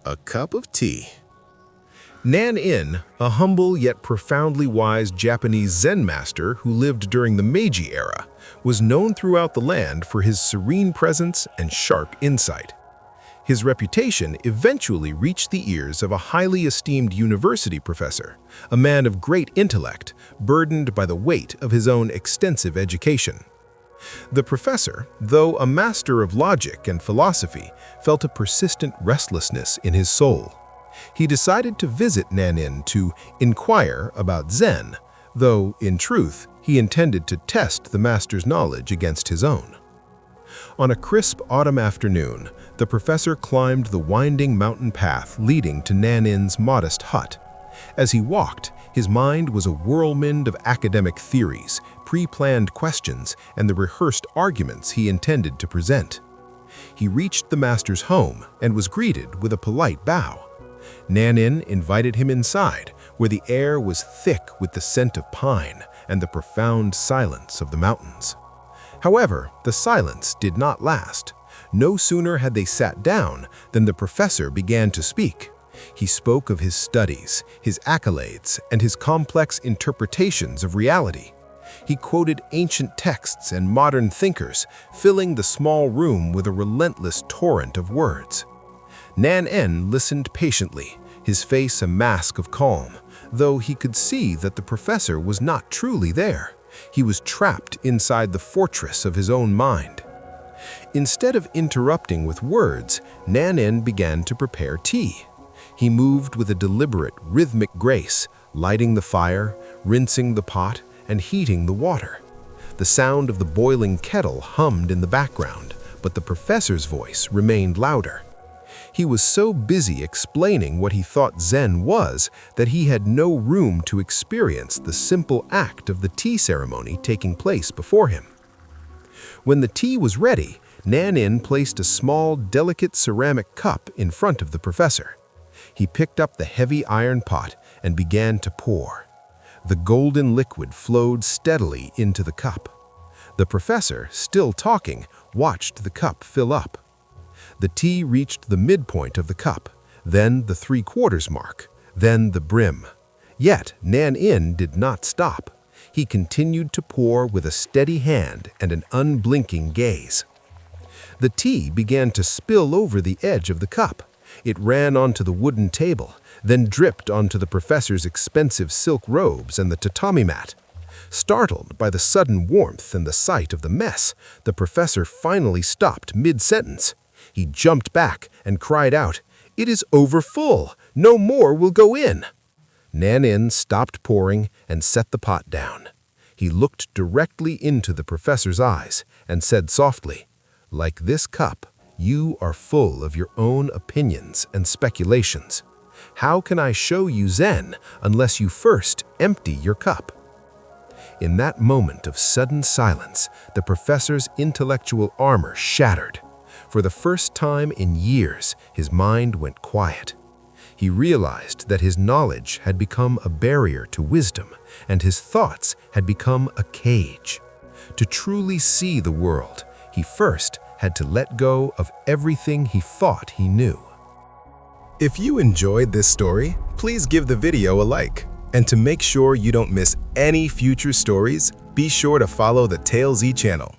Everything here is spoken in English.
a cup of tea. Nan-in, a humble yet profoundly wise Japanese Zen master who lived during the Meiji era, was known throughout the land for his serene presence and sharp insight. His reputation eventually reached the ears of a highly esteemed university professor, a man of great intellect, burdened by the weight of his own extensive education. The professor, though a master of logic and philosophy, felt a persistent restlessness in his soul. He decided to visit Nan-in to inquire about Zen, though, in truth, he intended to test the master's knowledge against his own. On a crisp autumn afternoon, the professor climbed the winding mountain path leading to Nan-in's modest hut. As he walked, his mind was a whirlwind of academic theories, pre-planned questions, and the rehearsed arguments he intended to present. He reached the master's home and was greeted with a polite bow. Nan-in invited him inside, where the air was thick with the scent of pine and the profound silence of the mountains. However, the silence did not last. No sooner had they sat down than the professor began to speak. He spoke of his studies, his accolades, and his complex interpretations of reality. He quoted ancient texts and modern thinkers, filling the small room with a relentless torrent of words. Nan-in listened patiently, his face a mask of calm, though he could see that the professor was not truly there. He was trapped inside the fortress of his own mind. Instead of interrupting with words, Nan-in began to prepare tea. He moved with a deliberate, rhythmic grace, lighting the fire, rinsing the pot, and heating the water. The sound of the boiling kettle hummed in the background, but the professor's voice remained louder. He was so busy explaining what he thought Zen was that he had no room to experience the simple act of the tea ceremony taking place before him. When the tea was ready, Nan-in placed a small, delicate ceramic cup in front of the professor. He picked up the heavy iron pot and began to pour. The golden liquid flowed steadily into the cup. The professor, still talking, watched the cup fill up. The tea reached the midpoint of the cup, then the three-quarters mark, then the brim. Yet Nan-in did not stop. He continued to pour with a steady hand and an unblinking gaze. The tea began to spill over the edge of the cup. It ran onto the wooden table, then dripped onto the professor's expensive silk robes and the tatami mat. Startled by the sudden warmth and the sight of the mess, the professor finally stopped mid-sentence. He jumped back and cried out, "It is overfull! No more will go in!" Nan-in stopped pouring and set the pot down. He looked directly into the professor's eyes and said softly, "Like this cup, you are full of your own opinions and speculations. How can I show you Zen unless you first empty your cup?" In that moment of sudden silence, the professor's intellectual armor shattered. For the first time in years, his mind went quiet. He realized that his knowledge had become a barrier to wisdom, and his thoughts had become a cage. To truly see the world, he first had to let go of everything he thought he knew. If you enjoyed this story, please give the video a like. And to make sure you don't miss any future stories, be sure to follow the Talezy channel.